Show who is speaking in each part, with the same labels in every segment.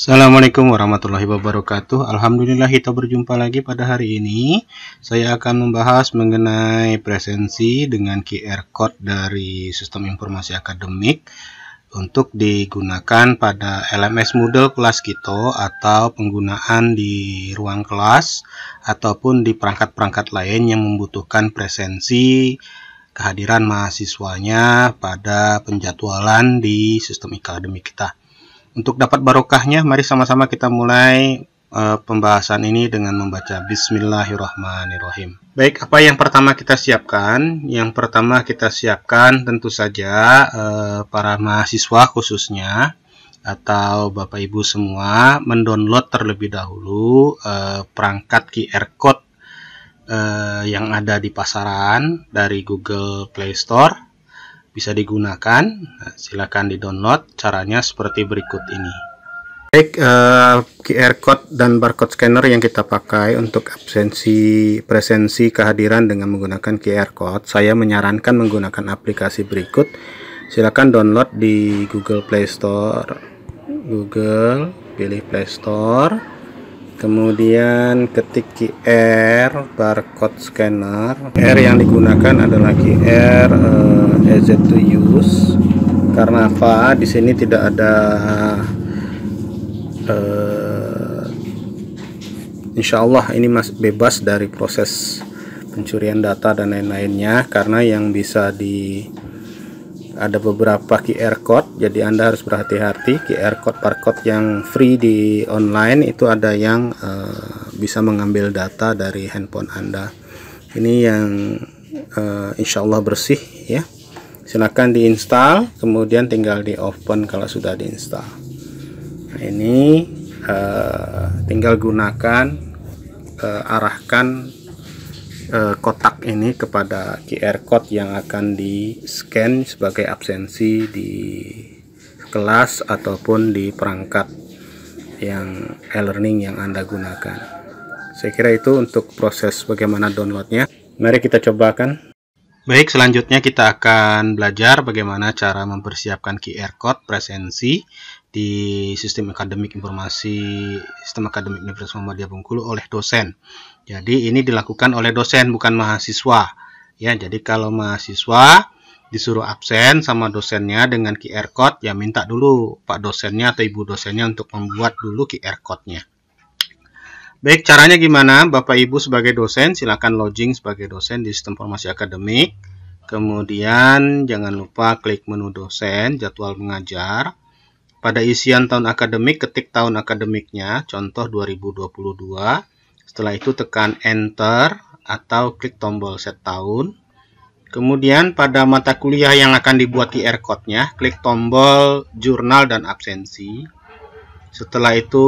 Speaker 1: Assalamualaikum warahmatullahi wabarakatuh. Alhamdulillah kita berjumpa lagi pada hari ini. Saya akan membahas mengenai presensi dengan QR Code dari Sistem Informasi Akademik untuk digunakan pada LMS Moodle kelas kita atau penggunaan di ruang kelas ataupun di perangkat-perangkat lain yang membutuhkan presensi kehadiran mahasiswanya pada penjadwalan di sistem akademik kita. Untuk dapat barokahnya, mari sama-sama kita mulai pembahasan ini dengan membaca Bismillahirrahmanirrahim. Baik, apa yang pertama kita siapkan? Yang pertama kita siapkan tentu saja para mahasiswa khususnya atau Bapak Ibu semua mendownload terlebih dahulu perangkat QR Code yang ada di pasaran dari Google Play Store. Bisa digunakan, silakan di-download. Caranya seperti berikut ini. Baik, QR Code dan barcode scanner yang kita pakai untuk presensi kehadiran dengan menggunakan QR Code, saya menyarankan menggunakan aplikasi berikut. Silakan download di Google Play Store. Pilih Play Store, kemudian ketik QR barcode scanner. QR yang digunakan adalah QR easy to use. Karena apa? Di sini tidak ada insya Allah ini masih bebas dari proses pencurian data dan lain-lainnya, karena yang bisa ada beberapa QR code, jadi Anda harus berhati-hati. QR code barcode yang free di online itu ada yang bisa mengambil data dari handphone Anda. Ini yang insya Allah bersih ya. Silakan diinstal, kemudian tinggal di open kalau sudah diinstal. Nah, ini tinggal gunakan arahkan kotak ini kepada QR code yang akan di scan sebagai absensi di kelas ataupun di perangkat yang e-learning yang Anda gunakan. Saya kira itu untuk proses bagaimana downloadnya. Mari kita cobakan. Baik, selanjutnya kita akan belajar bagaimana cara mempersiapkan QR Code presensi di Sistem Akademik Universitas Muhammadiyah Bengkulu oleh dosen. Jadi ini dilakukan oleh dosen, bukan mahasiswa. Ya, jadi kalau mahasiswa disuruh absen sama dosennya dengan QR Code, ya minta dulu Pak dosennya atau Ibu dosennya untuk membuat dulu QR Code-nya. Baik, caranya gimana? Bapak Ibu sebagai dosen, silakan login sebagai dosen di Sistem Informasi Akademik. Kemudian jangan lupa klik menu dosen, jadwal mengajar. Pada isian tahun akademik, ketik tahun akademiknya, contoh 2022. Setelah itu tekan enter atau klik tombol set tahun. Kemudian pada mata kuliah yang akan dibuat QR code-nya, klik tombol jurnal dan absensi. Setelah itu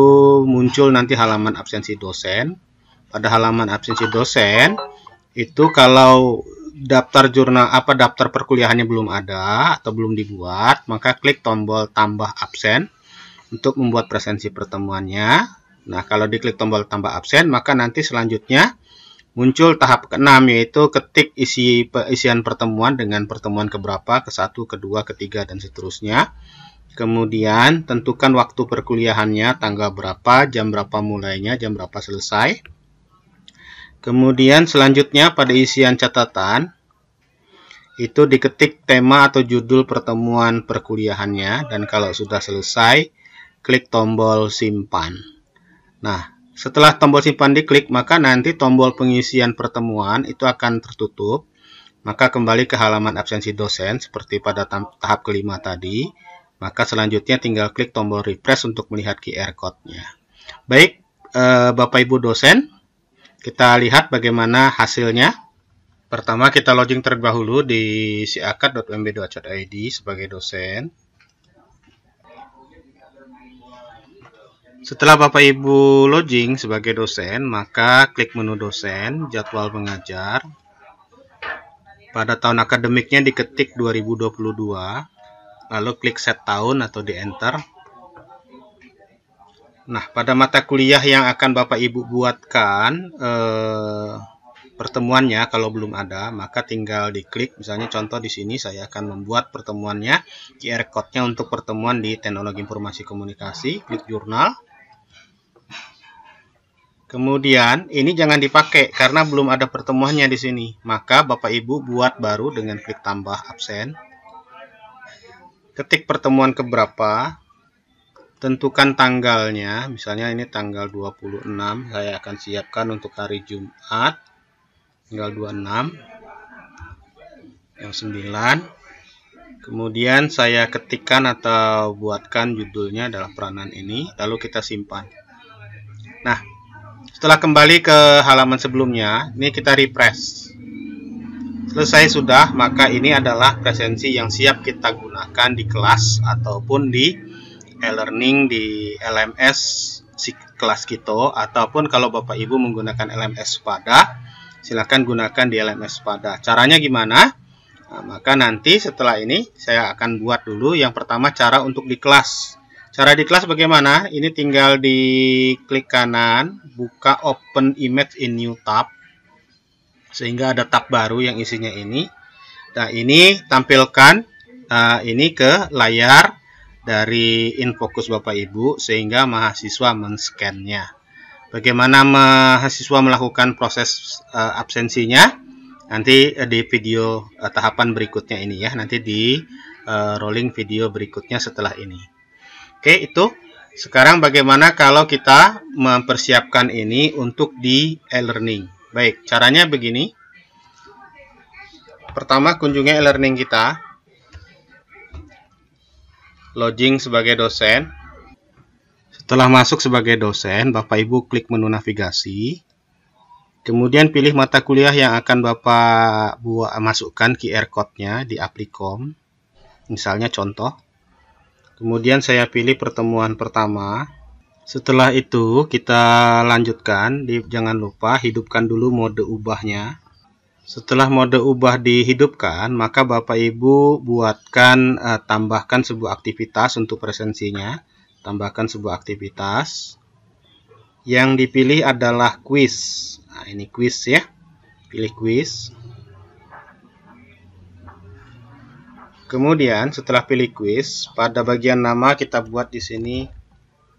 Speaker 1: muncul nanti halaman absensi dosen. Pada halaman absensi dosen itu kalau daftar perkuliahannya belum ada atau belum dibuat, maka klik tombol tambah absen untuk membuat presensi pertemuannya. Nah, kalau diklik tombol tambah absen, maka nanti selanjutnya muncul tahap ke-6, yaitu ketik isian pertemuan dengan pertemuan keberapa, ke-1, ke-2, ke-3, dan seterusnya. Kemudian tentukan waktu perkuliahannya, tanggal berapa, jam berapa mulainya, jam berapa selesai. Kemudian selanjutnya pada isian catatan, itu diketik tema atau judul pertemuan perkuliahannya, dan kalau sudah selesai, klik tombol simpan. Nah, setelah tombol simpan diklik, maka nanti tombol pengisian pertemuan itu akan tertutup. Maka kembali ke halaman absensi dosen seperti pada tahap kelima tadi. Maka selanjutnya tinggal klik tombol refresh untuk melihat QR code-nya. Baik, Bapak Ibu dosen, kita lihat bagaimana hasilnya. Pertama kita login terlebih dahulu di siakad.umb.ac.id sebagai dosen. Setelah Bapak Ibu login sebagai dosen, maka klik menu dosen, jadwal mengajar. Pada tahun akademiknya diketik 2022. Lalu klik set tahun atau di enter. Nah, pada mata kuliah yang akan Bapak Ibu buatkan pertemuannya, kalau belum ada, maka tinggal diklik. Misalnya contoh di sini saya akan membuat pertemuannya, QR code-nya untuk pertemuan di Teknologi Informasi Komunikasi, klik jurnal. Kemudian ini jangan dipakai karena belum ada pertemuannya di sini. Maka Bapak Ibu buat baru dengan klik tambah absen. Ketik pertemuan keberapa. Tentukan tanggalnya. Misalnya ini tanggal 26. Saya akan siapkan untuk hari Jumat. Tanggal 26. Yang 9. Kemudian saya ketikkan atau buatkan judulnya adalah peranan ini. Lalu kita simpan. Nah, setelah kembali ke halaman sebelumnya, ini kita refresh. Selesai sudah, maka ini adalah presensi yang siap kita gunakan di kelas ataupun di e-learning di LMS kelas kita, ataupun kalau Bapak Ibu menggunakan LMS Pada, silakan gunakan di LMS Pada. Caranya gimana? Nah, maka nanti setelah ini saya akan buat dulu yang pertama cara untuk di kelas. Cara di kelas bagaimana? Ini tinggal di klik kanan, buka Open Image in New Tab, sehingga ada tab baru yang isinya ini. Nah, ini tampilkan ini ke layar dari InFocus Bapak Ibu, sehingga mahasiswa men-scan-nya. Bagaimana mahasiswa melakukan proses absensinya? Nanti di video tahapan berikutnya ini ya, nanti di rolling video berikutnya setelah ini. Oke, itu. Sekarang bagaimana kalau kita mempersiapkan ini untuk di e-learning? Baik, caranya begini. Pertama, kunjungi e-learning kita. Login sebagai dosen. Setelah masuk sebagai dosen, Bapak Ibu klik menu navigasi. Kemudian pilih mata kuliah yang akan Bapak masukkan QR code-nya di Aplicom. Misalnya contoh. Kemudian saya pilih pertemuan pertama. Setelah itu kita lanjutkan. Jangan lupa hidupkan dulu mode ubahnya. Setelah mode ubah dihidupkan, maka Bapak Ibu buatkan tambahkan sebuah aktivitas untuk presensinya. Tambahkan sebuah aktivitas. Yang dipilih adalah quiz. Nah, ini quiz ya. Pilih quiz. Kemudian setelah pilih quiz, pada bagian nama kita buat di sini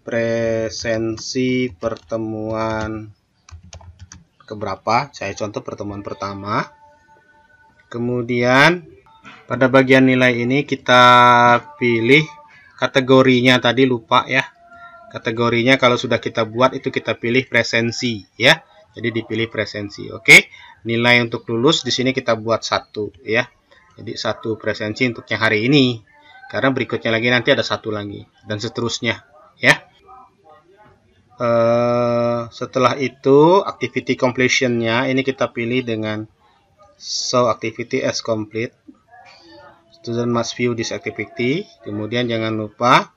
Speaker 1: presensi pertemuan keberapa. Saya contoh pertemuan pertama. Kemudian pada bagian nilai ini kita pilih kategorinya, tadi lupa ya. Kategorinya kalau sudah kita buat itu kita pilih presensi ya. Jadi dipilih presensi. Oke. Nilai untuk lulus di sini kita buat 1 ya. Jadi 1 presensi untuk yang hari ini. Karena berikutnya lagi nanti ada 1 lagi. Dan seterusnya. Ya. Setelah itu, activity completion-nya. Ini kita pilih dengan show activity as complete. Student must view this activity. Kemudian jangan lupa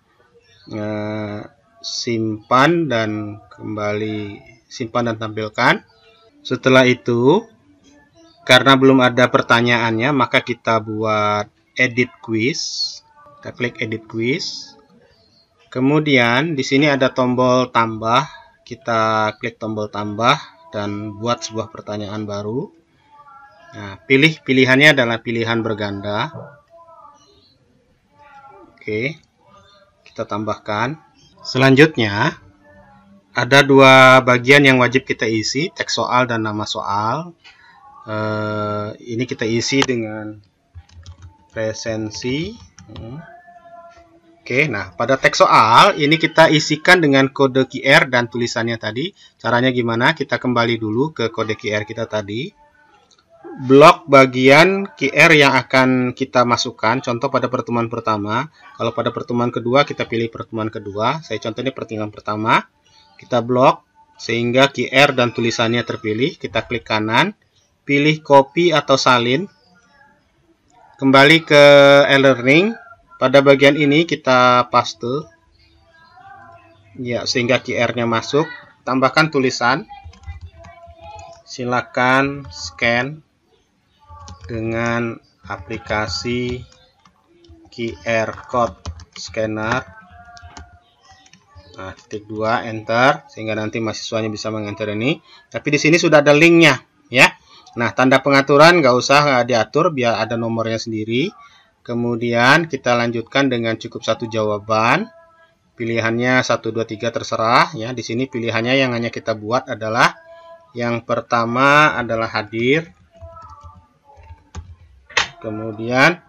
Speaker 1: simpan dan tampilkan. Setelah itu, karena belum ada pertanyaannya, maka kita buat edit quiz. Kita klik edit quiz. Kemudian di sini ada tombol tambah. Kita klik tombol tambah dan buat sebuah pertanyaan baru. Nah, pilihannya adalah pilihan berganda. Oke. Kita tambahkan. Selanjutnya ada 2 bagian yang wajib kita isi, teks soal dan nama soal. Ini kita isi dengan presensi. Oke, nah pada teks soal ini kita isikan dengan kode QR dan tulisannya tadi. Caranya gimana? Kita kembali dulu ke kode QR kita tadi. Blok bagian QR yang akan kita masukkan. Contoh pada pertemuan pertama. Kalau pada pertemuan kedua kita pilih pertemuan kedua. Saya contohnya pertemuan pertama. Kita blok sehingga QR dan tulisannya terpilih. Kita klik kanan. Pilih copy atau salin. Kembali ke e-learning. Pada bagian ini kita paste. Ya, sehingga QR-nya masuk. Tambahkan tulisan. Silakan scan dengan aplikasi QR Code Scanner. Nah, titik 2, enter. Sehingga nanti mahasiswanya bisa mengenter ini. Tapi di sini sudah ada linknya. Ya. Nah, tanda pengaturan nggak usah diatur, biar ada nomornya sendiri. Kemudian kita lanjutkan dengan cukup 1 jawaban. Pilihannya 1, 2, 3 terserah ya. Di sini pilihannya yang hanya kita buat adalah yang pertama adalah hadir. Kemudian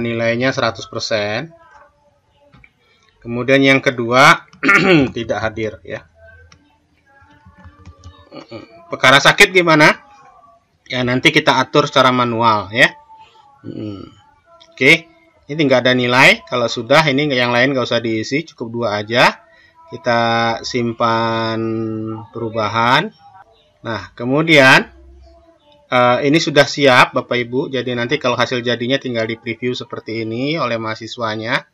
Speaker 1: nilainya 100%. Kemudian yang kedua tidak hadir ya. Perkara sakit gimana? Ya nanti kita atur secara manual ya. Oke, ini nggak ada nilai. Kalau sudah ini yang lain nggak usah diisi, cukup 2 aja. Kita simpan perubahan. Nah kemudian ini sudah siap Bapak Ibu. Jadi nanti kalau hasil jadinya tinggal di preview seperti ini oleh mahasiswanya.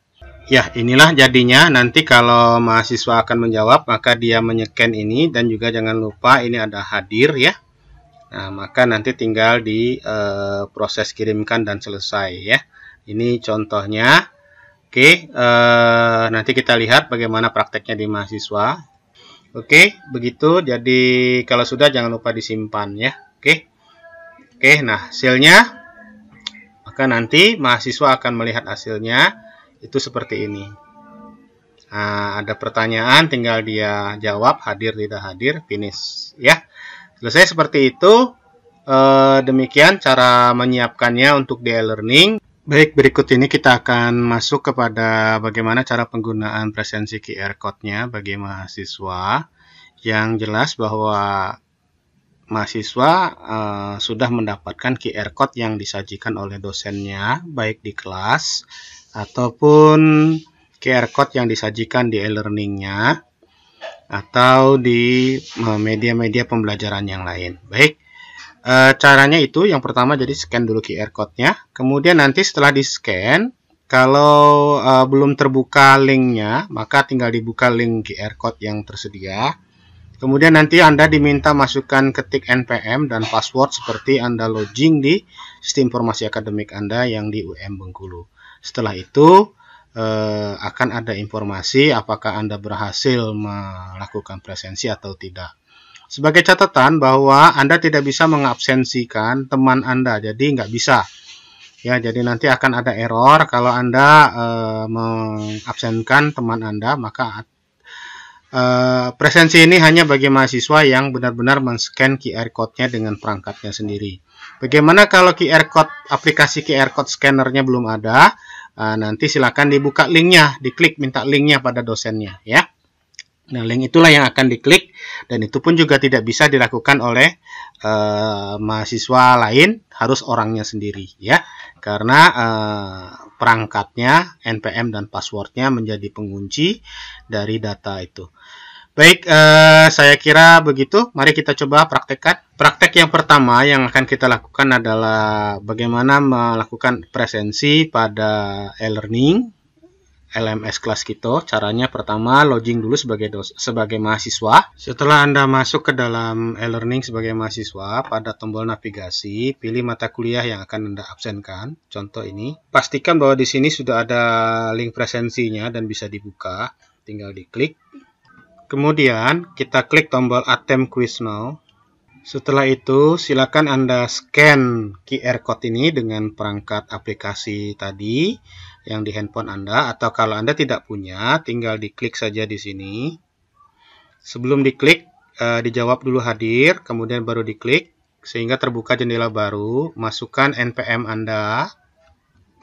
Speaker 1: Ya, inilah jadinya. Nanti kalau mahasiswa akan menjawab, maka dia menyekan ini, dan juga jangan lupa ini ada hadir ya. Nah, maka nanti tinggal di proses kirimkan dan selesai ya. Ini contohnya. Oke, nanti kita lihat bagaimana prakteknya di mahasiswa. Oke, begitu. Jadi kalau sudah jangan lupa disimpan ya. Oke. Oke, nah hasilnya, maka nanti mahasiswa akan melihat hasilnya. Itu seperti ini. Nah, ada pertanyaan, tinggal dia jawab hadir tidak hadir, finish ya. Selesai seperti itu. Demikian cara menyiapkannya untuk di e-learning. Baik, berikut ini kita akan masuk kepada bagaimana cara penggunaan presensi QR Code-nya bagi mahasiswa. Yang jelas bahwa mahasiswa sudah mendapatkan QR Code yang disajikan oleh dosennya, baik di kelas ataupun QR Code yang disajikan di e-learning-nya atau di media-media pembelajaran yang lain. Baik, caranya itu yang pertama jadi scan dulu QR Code-nya. Kemudian nanti setelah di-scan, kalau belum terbuka link-nya, maka tinggal dibuka link QR Code yang tersedia. Kemudian nanti Anda diminta masukkan ketik NPM dan password seperti Anda login di sistem informasi akademik Anda yang di UM Bengkulu. Setelah itu akan ada informasi apakah Anda berhasil melakukan presensi atau tidak. Sebagai catatan bahwa Anda tidak bisa mengabsensikan teman Anda, jadi nggak bisa. Ya, jadi nanti akan ada error kalau Anda mengabsenkan teman Anda, maka presensi ini hanya bagi mahasiswa yang benar-benar men-scan QR Code-nya dengan perangkatnya sendiri. Bagaimana kalau QR Code, aplikasi QR Code scannernya belum ada? Nanti silakan dibuka linknya, diklik minta linknya pada dosennya ya. Nah, link itulah yang akan diklik, dan itu pun juga tidak bisa dilakukan oleh mahasiswa lain, harus orangnya sendiri ya, karena perangkatnya, NPM dan passwordnya menjadi pengunci dari data itu. Baik, saya kira begitu. Mari kita coba praktekkan. Praktek yang pertama yang akan kita lakukan adalah bagaimana melakukan presensi pada e-learning LMS kelas kita. Caranya pertama login dulu sebagai mahasiswa. Setelah Anda masuk ke dalam e-learning sebagai mahasiswa, pada tombol navigasi pilih mata kuliah yang akan Anda absenkan. Contoh ini. Pastikan bahwa di sini sudah ada link presensinya dan bisa dibuka. Tinggal diklik. Kemudian kita klik tombol Attempt Quiz Now. Setelah itu silakan Anda scan QR Code ini dengan perangkat aplikasi tadi yang di handphone Anda, atau kalau Anda tidak punya tinggal diklik saja di sini. Sebelum diklik dijawab dulu hadir, kemudian baru diklik sehingga terbuka jendela baru. Masukkan NPM Anda,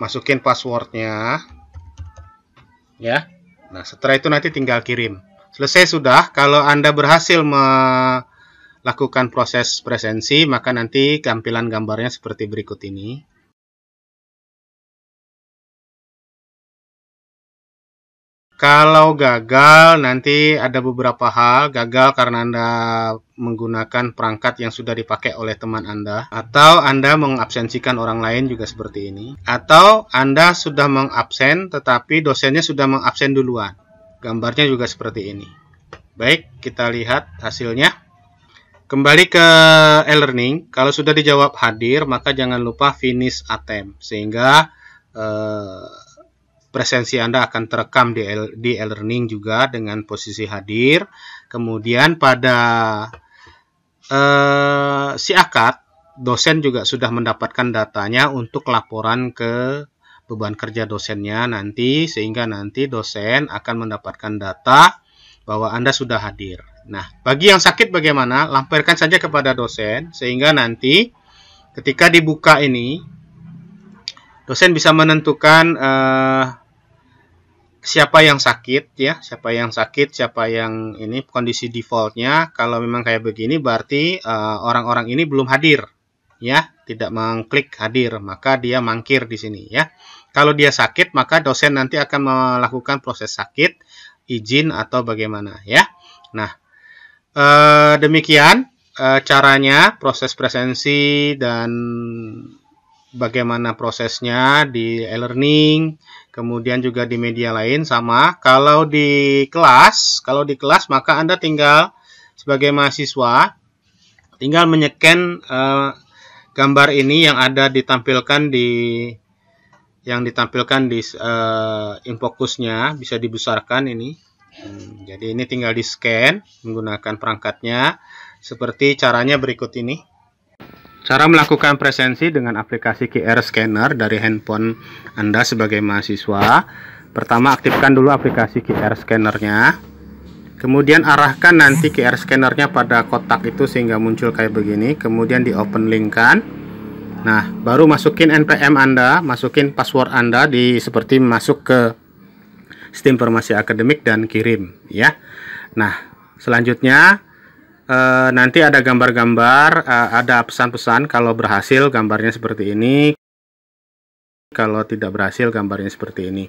Speaker 1: masukin passwordnya ya. Nah, setelah itu nanti tinggal kirim. Selesai sudah. Kalau Anda berhasil melakukan proses presensi, maka nanti tampilan gambarnya seperti berikut ini. Kalau gagal, nanti ada beberapa hal. Gagal karena Anda menggunakan perangkat yang sudah dipakai oleh teman Anda, atau Anda mengabsensikan orang lain juga seperti ini, atau Anda sudah mengabsen tetapi dosennya sudah mengabsen duluan. Gambarnya juga seperti ini. Baik, kita lihat hasilnya. Kembali ke e-learning, kalau sudah dijawab hadir, maka jangan lupa finish attempt, sehingga presensi Anda akan terekam di e-learning juga dengan posisi hadir. Kemudian pada si akad, dosen juga sudah mendapatkan datanya untuk laporan ke beban kerja dosennya nanti, sehingga nanti dosen akan mendapatkan data bahwa Anda sudah hadir. Nah, bagi yang sakit bagaimana? Lampiirkan saja kepada dosen, sehingga nanti ketika dibuka ini, dosen bisa menentukan siapa yang sakit, ya, siapa yang sakit, siapa yang ini kondisi defaultnya. Kalau memang kayak begini, berarti orang-orang ini belum hadir, ya, tidak mengklik hadir, maka dia mangkir di sini, ya. Kalau dia sakit, maka dosen nanti akan melakukan proses sakit, izin atau bagaimana, ya. Nah, demikian caranya, proses presensi dan bagaimana prosesnya di e-learning, kemudian juga di media lain sama. Kalau di kelas maka Anda tinggal sebagai mahasiswa tinggal menyeken gambar ini yang ada ditampilkan di infokusnya, bisa dibesarkan ini. Jadi ini tinggal di scan menggunakan perangkatnya. Seperti caranya berikut ini. Cara melakukan presensi dengan aplikasi QR Scanner dari handphone Anda sebagai mahasiswa. Pertama, aktifkan dulu aplikasi QR Scanner-nya. Kemudian arahkan nanti QR Scanner-nya pada kotak itu sehingga muncul kayak begini. Kemudian di open link-kan. Nah, baru masukin NPM Anda, masukin password Anda seperti masuk ke Sistem Informasi Akademik dan kirim, ya. Nah, selanjutnya nanti ada gambar-gambar, ada pesan-pesan. Kalau berhasil gambarnya seperti ini, kalau tidak berhasil gambarnya seperti ini.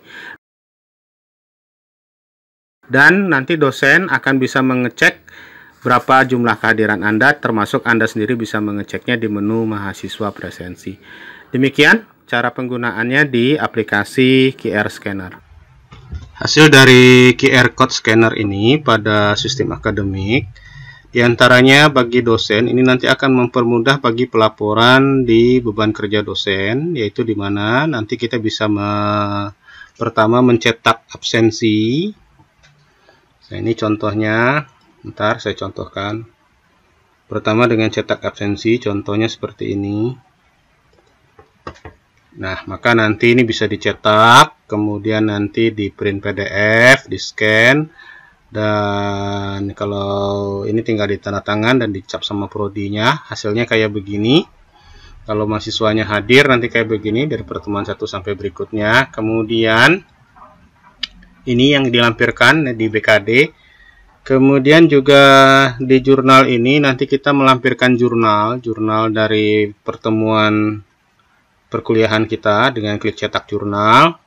Speaker 1: Dan nanti dosen akan bisa mengecek berapa jumlah kehadiran Anda, termasuk Anda sendiri bisa mengeceknya di menu mahasiswa presensi. Demikian cara penggunaannya di aplikasi QR Scanner. Hasil dari QR Code Scanner ini pada sistem akademik, diantaranya bagi dosen, ini nanti akan mempermudah bagi pelaporan di beban kerja dosen, yaitu di mana nanti kita bisa pertama mencetak absensi. Nah, ini contohnya. Ntar saya contohkan. Pertama dengan cetak absensi, contohnya seperti ini. Nah, maka nanti ini bisa dicetak, kemudian nanti di print PDF, di scan, dan kalau ini tinggal ditandatangan dan dicap sama prodinya. Hasilnya kayak begini. Kalau mahasiswanya hadir nanti kayak begini dari pertemuan 1 sampai berikutnya. Kemudian ini yang dilampirkan di BKD. Kemudian juga di jurnal ini nanti kita melampirkan jurnal dari pertemuan perkuliahan kita dengan klik cetak jurnal.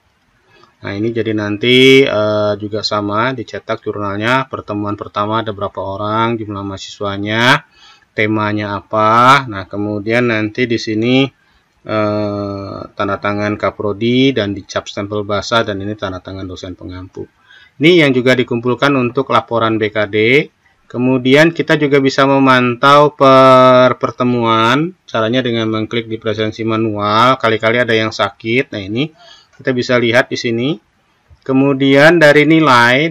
Speaker 1: Nah, ini jadi nanti juga sama dicetak jurnalnya. Pertemuan pertama ada berapa orang, jumlah mahasiswanya, temanya apa. Nah, kemudian nanti di sini tanda tangan Kaprodi dan dicap stempel basah, dan ini tanda tangan dosen pengampu. Ini yang juga dikumpulkan untuk laporan BKD. Kemudian kita juga bisa memantau per pertemuan. Caranya dengan mengklik di presensi manual. Kali-kali ada yang sakit. Nah, ini kita bisa lihat di sini. Kemudian dari nilai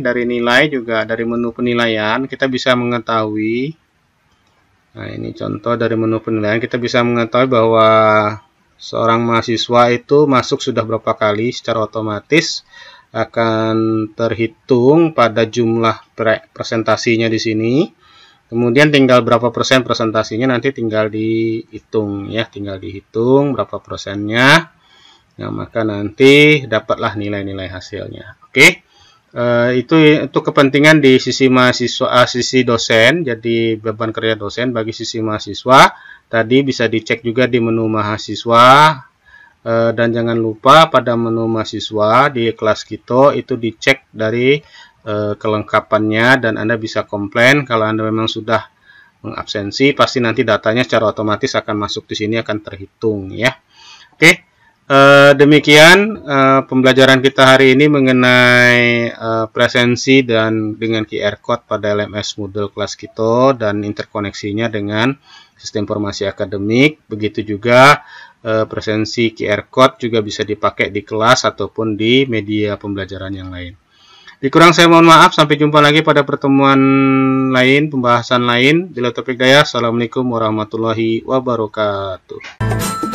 Speaker 1: juga dari menu penilaian kita bisa mengetahui. Nah, ini contoh dari menu penilaian, kita bisa mengetahui bahwa seorang mahasiswa itu masuk sudah berapa kali. Secara otomatis akan terhitung pada jumlah presentasinya di sini. Kemudian tinggal berapa persen presentasinya nanti tinggal dihitung, ya, tinggal dihitung berapa persennya. Nah, maka nanti dapatlah nilai-nilai hasilnya. Oke. Itu kepentingan di sisi mahasiswa, sisi dosen. Jadi beban kerja dosen bagi sisi mahasiswa tadi bisa dicek juga di menu mahasiswa. Dan jangan lupa pada menu mahasiswa di kelas kita itu dicek dari kelengkapannya, dan Anda bisa komplain kalau Anda memang sudah mengabsensi, pasti nanti datanya secara otomatis akan masuk di sini, akan terhitung, ya. Oke, demikian pembelajaran kita hari ini mengenai presensi dan dengan QR Code pada LMS Moodle kelas kita dan interkoneksinya dengan sistem informasi akademik. Begitu juga presensi QR Code juga bisa dipakai di kelas ataupun di media pembelajaran yang lain. Dikurang saya mohon maaf, sampai jumpa lagi pada pertemuan lain, pembahasan lain. Bila topik daya, Assalamualaikum warahmatullahi wabarakatuh.